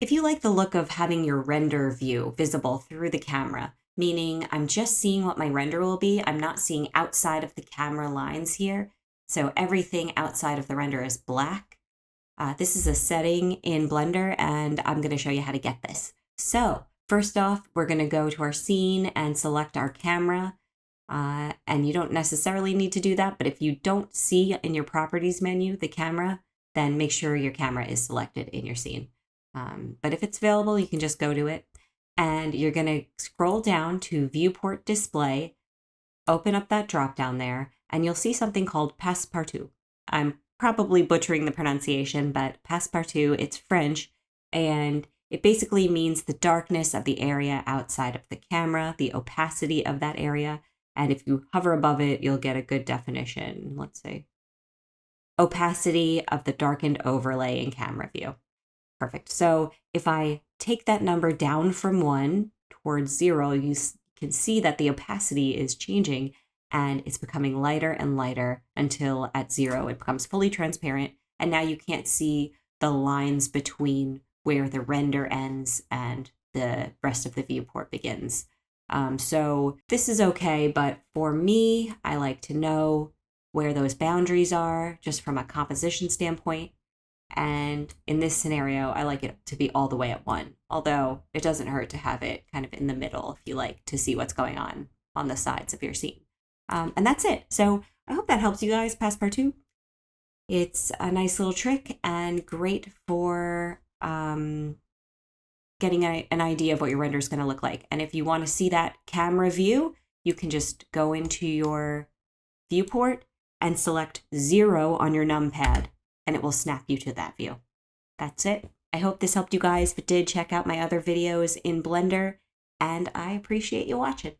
If you like the look of having your render view visible through the camera, meaning I'm just seeing what my render will be, I'm not seeing outside of the camera lines here, so everything outside of the render is black. This is a setting in Blender, and I'm going to show you how to get this. So first off, we're going to go to our scene and select our camera. And you don't necessarily need to do that, but if you don't see in your properties menu the camera, then make sure your camera is selected in your scene. But if it's available, you can just go to it, and you're going to scroll down to Viewport Display, open up that drop down there, and you'll see something called Passepartout. I'm probably butchering the pronunciation, but Passepartout, it's French, and it basically means the darkness of the area outside of the camera, the opacity of that area. And if you hover above it, you'll get a good definition. Let's say opacity of the darkened overlay in camera view. Perfect. So if I take that number down from 1 towards 0, you can see that the opacity is changing and it's becoming lighter and lighter until at 0 it becomes fully transparent. And now you can't see the lines between where the render ends and the rest of the viewport begins. So this is okay, but for me, I like to know where those boundaries are just from a composition standpoint. And in this scenario, I like it to be all the way at 1, although it doesn't hurt to have it kind of in the middle if you like to see what's going on the sides of your scene. And that's it. So I hope that helps you guys, Passepartout. It's a nice little trick and great for getting an idea of what your render is going to look like. And if you want to see that camera view, you can just go into your viewport and select 0 on your numpad, and it will snap you to that view. That's it. I hope this helped you guys. If it did, check out my other videos in Blender, and I appreciate you watching.